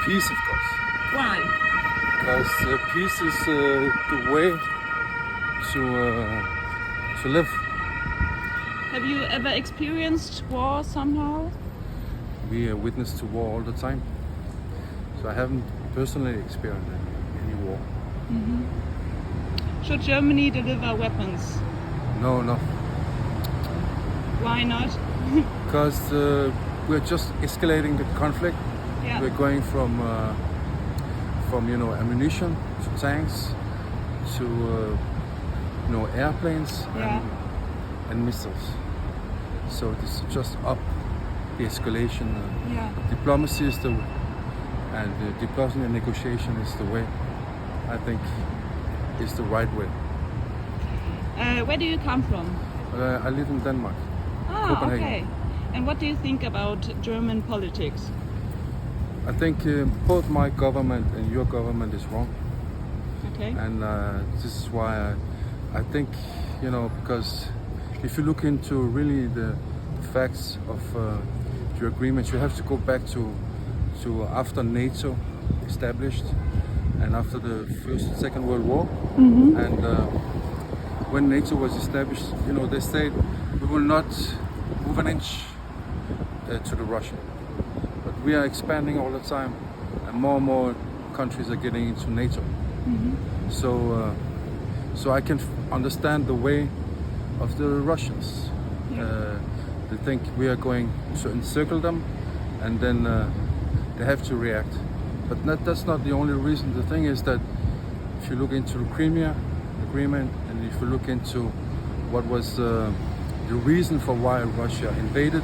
Peace, of course. Why? Because peace is the way to live. Have you ever experienced war somehow? We are witness to war all the time. So I haven't personally experienced any war. Should Germany deliver weapons? No. Why not? Because we're just escalating the conflict. Yeah. We're going from ammunition to tanks to airplanes Yeah. and missiles. So this is just up the escalation. Yeah. Diplomacy is the way, and diplomacy and negotiation is the way. I think is the right way. Where do you come from? I live in Denmark. Ah, Copenhagen. okay. And what do you think about German politics? I think both my government and your government is wrong. Okay. And this is why I think, because if you look into really the facts of your agreements, you have to go back to after NATO established and after the First and Second World War. And when NATO was established, they said we will not move an inch to the Russia. But we are expanding all the time, and more countries are getting into NATO. So I can understand the way of the Russians. They think we are going to encircle them, and then they have to react. But that's not the only reason. The thing is that if you look into the Crimea agreement, and if you look into what was the reason for why Russia invaded,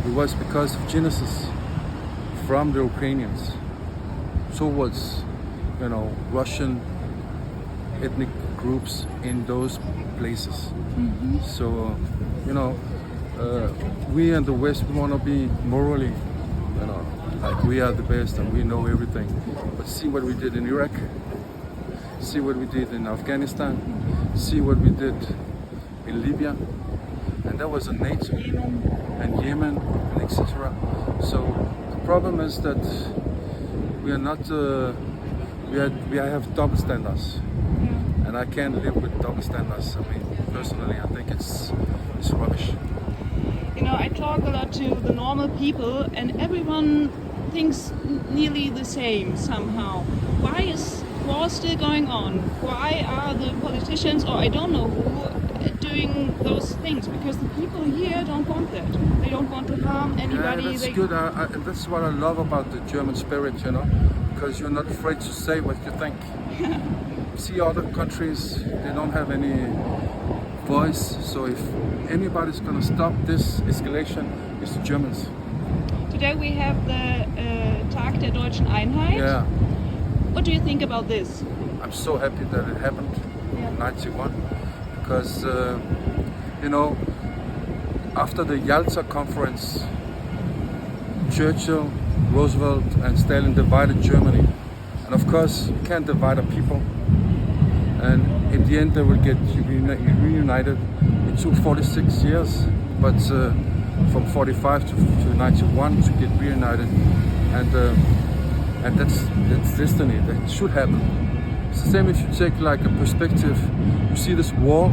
it was because of genocide from the Ukrainians towards, Russian ethnic groups in those places. So, we in the West, we want to be morally, like we are the best and we know everything. But see what we did in Iraq, see what we did in Afghanistan, see what we did in Libya, and that was a NATO, and Yemen, and etc. So the problem is that we are not, we have double standards, and I can't live with double standards. I mean, personally, I think it's rubbish. I talk a lot to the normal people, and everyone thinks nearly the same somehow. Why is war still going on? Why are the politicians, or I don't know who, doing those things? Because the people here don't want that. They don't want to harm anybody. Yeah, that's good. That's what I love about the German spirit, because you're not afraid to say what you think. See other countries, they don't have any voice. So if anybody's going to stop this escalation, it's the Germans. Today we have the Tag der Deutschen Einheit. Yeah. What do you think about this? I'm so happy that it happened in 91, because after the Yalta conference, Churchill, Roosevelt and Stalin divided Germany, and of course you can't divide a people, and in the end they will get reunited. It took 46 years, but from 45 to 91 to get reunited, and that's destiny. That should happen. It's the same if you take like a perspective. You see this war.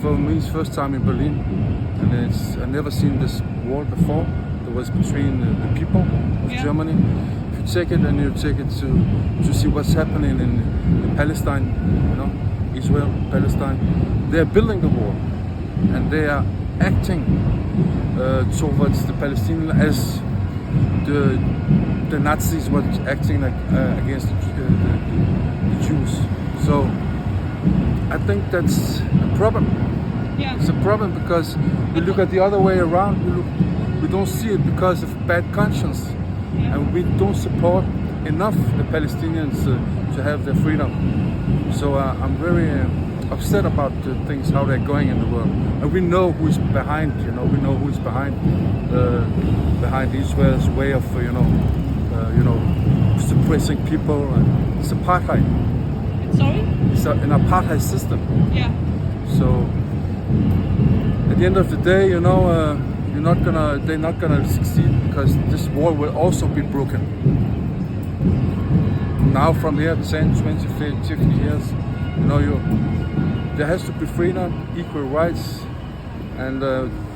For me, it's first time in Berlin, and I've never seen this war before. There was between the people of Germany. If you take it and you take it to see what's happening in Palestine, Israel, Palestine, they are building the wall, and they are acting towards the Palestinians as the Nazis were acting against the Jews. So I think that's a problem. Yeah. It's a problem because we look at the other way around. We don't see it because of bad conscience, and we don't support enough the Palestinians to have their freedom. So I'm very upset about the things, how they're going in the world, and we know who's behind. We know who's behind Israel's way of suppressing people. It's apartheid. Sorry? It's an apartheid system. Yeah. So at the end of the day, they're not gonna succeed, because this wall will also be broken. now from here 10, 20, 50 years, you know, there has to be freedom, equal rights, and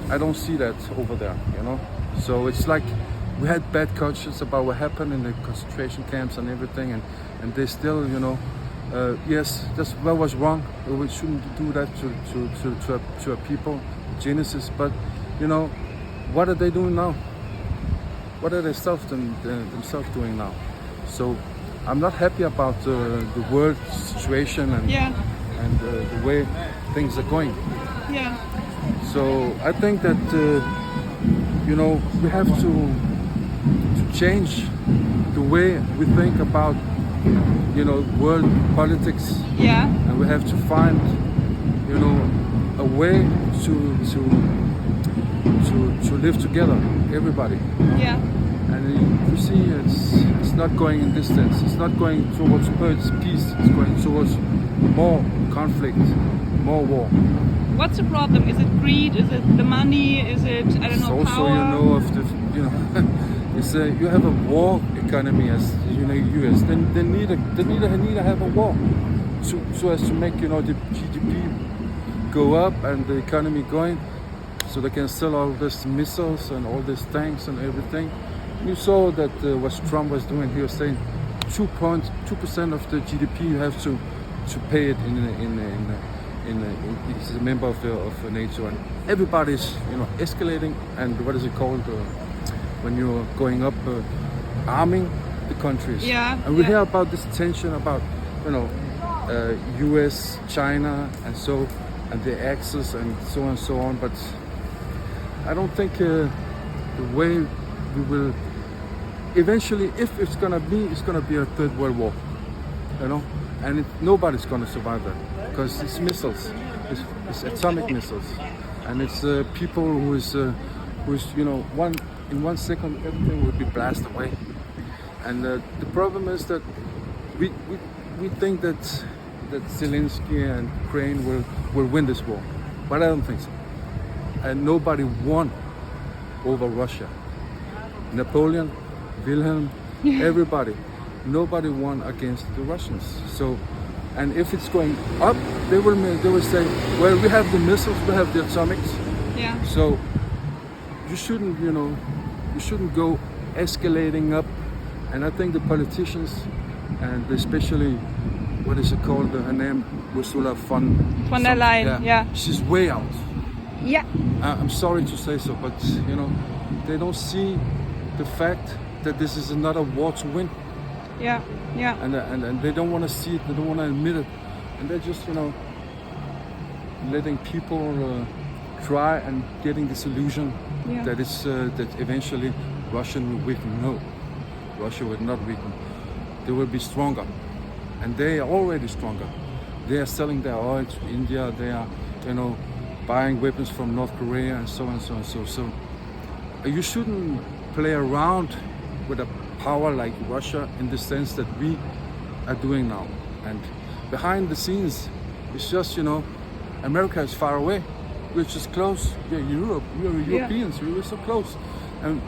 I don't see that over there, you know. So it's like we had bad conscience about what happened in the concentration camps and everything, and they still, you know, yes, that was wrong. We shouldn't do that to a people, Genesis. But you know, what are they doing now? What are they themselves doing now? So I'm not happy about the world situation and the way things are going. Yeah. So I think that you know, we have to change the way we think about, you know, world politics. Yeah. And we have to find, you know, a way to live together, everybody. You know? Yeah. And you see, it's not going in distance. It's not going towards peace. It's going towards more conflict, more war. What's the problem? Is it greed? Is it the money? Is it, I don't know, also, power? you know, of the, you know, it's you have a war economy as, you know, US. Then they need to have a war, so as to make, you know, the GDP go up and the economy going, so they can sell all these missiles and all these tanks and everything. You saw that what Trump was doing. He was saying 2% of the GDP you have to pay it he's a member of NATO, and everybody's, you know, escalating, and what is it called when you're going up, arming the countries. Yeah. And we hear about this tension about, you know, US, China, and the axis and so on and so on. But I don't think the way we will eventually, if it's gonna be a third world war, you know, and nobody's gonna survive that. Because it's missiles, it's atomic missiles, and it's people who's you know, in 1 second everything will be blasted away. And the problem is that we think that Zelensky and Ukraine will win this war, but I don't think so. And nobody won over Russia. Napoleon, Wilhelm, everybody, nobody won against the Russians. So. And if it's going up, they will say, well, we have the missiles, we have the atomics. Yeah. So you shouldn't, you know, go escalating up. And I think the politicians, and especially, what is it called, her name, Ursula von der Leyen. Yeah. She's way out. Yeah. I'm sorry to say so, but you know, they don't see the fact that this is another war to win. Yeah, yeah. And they don't want to see it, they don't want to admit it. And they're just, you know, letting people try and getting this illusion that it's that eventually Russia will weaken. No, Russia will not weaken. They will be stronger. And they are already stronger. They are selling their oil to India, they are, you know, buying weapons from North Korea and so on and so on. So you shouldn't play around with a power like Russia in the sense that we are doing now. And behind the scenes, it's just, you know, America is far away. We're just close. Yeah, Europe, we are Europeans, we were so close. And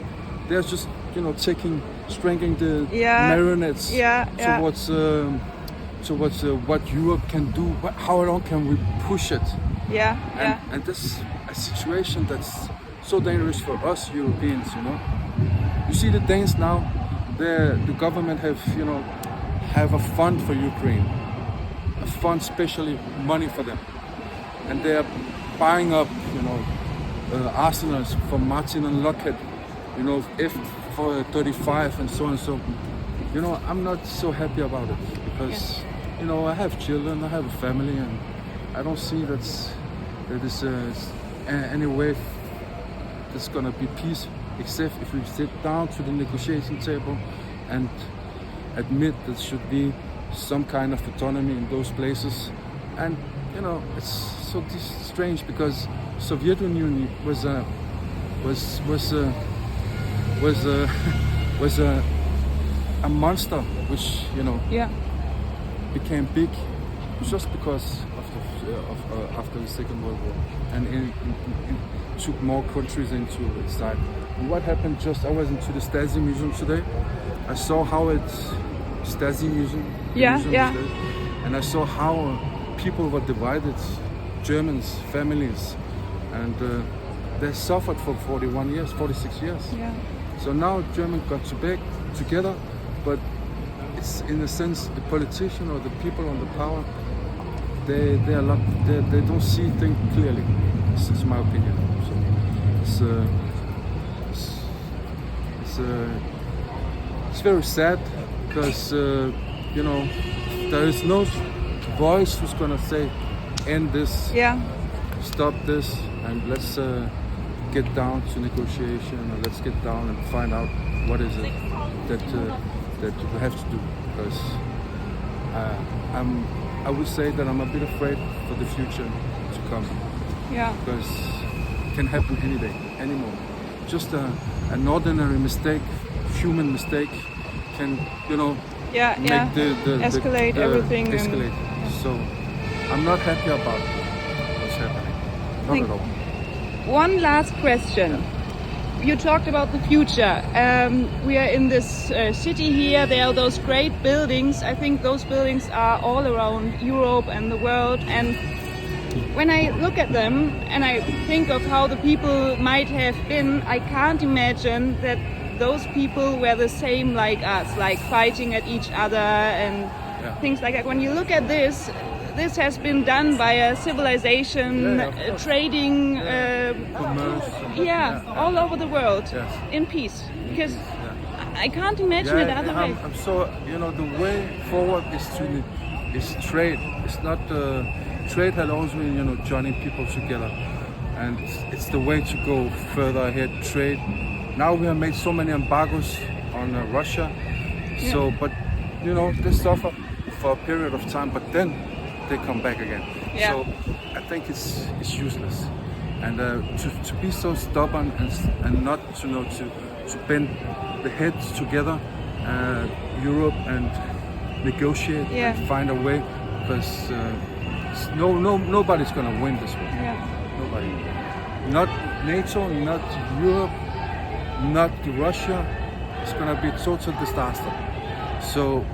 they're just, you know, strengthening the marionettes towards what Europe can do. How long can we push it? And this is a situation that's so dangerous for us Europeans, you know. You see the Danes now, the government have a fund for Ukraine, a fund specially money for them, and they are buying up, you know, arsenals from Martin and Lockheed, you know, F-35 and so on and so. You know, I'm not so happy about it because, you know, I have children, I have a family, and I don't see that is any way there's gonna be peace, except if we sit down to the negotiation table and admit there should be some kind of autonomy in those places. And you know, it's so strange because Soviet Union was a monster, which, you know, became big just because of after the Second World War, and it took more countries into its side. And what happened? I was into the Stasi Museum today. I saw how it's Stasi using. Yeah, yeah. And I saw how people were divided, Germans, families, and they suffered for 41 years, 46 years. Yeah. So now Germans got back together, but it's in a sense the politician or the people on the power, they don't see things clearly. It's my opinion. So it's very sad because there is no voice who's gonna say end this, stop this, and let's get down to negotiation, or let's get down and find out what is it that we have to do. Because I would say that I'm a bit afraid for the future to come. Yeah. Because it can happen any day, any moment. Just an ordinary mistake, human mistake, can make the escalate everything. Escalate. So I'm not happy about what's happening. Not at all. One last question. You talked about the future. We are in this city here. There are those great buildings. I think those buildings are all around Europe and the world. And when I look at them and I think of how the people might have been, I can't imagine that those people were the same like us, like fighting at each other and things like that. When you look at this has been done by a civilization, trading, commerce, all over the world in peace. Because I can't imagine it other way. I'm so the way forward is trade. It's not trade had always been joining people together, and it's the way to go further ahead. Trade. Now we have made so many embargoes on Russia, so but they suffer for a period of time, but then they come back again. Yeah. So I think it's useless, and to be so stubborn and not to bend the heads together, Europe, and negotiate and find a way, because nobody's gonna win this one. Nobody. Not NATO, not Europe, not Russia. It's gonna be a total disaster. So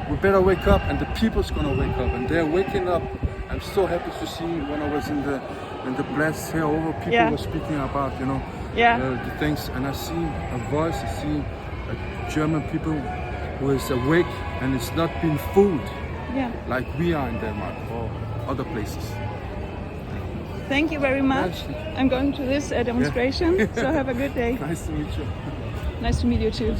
we better wake up, and the people's gonna wake up, and they're waking up. I'm so happy to see when I was in the place here over, people were speaking about the things, and I see a voice, I see a German people who is awake and it's not being fooled like we are in Denmark or other places. Thank you very much. I'm going to this demonstration, so have a good day. Nice to meet you. Nice to meet you too.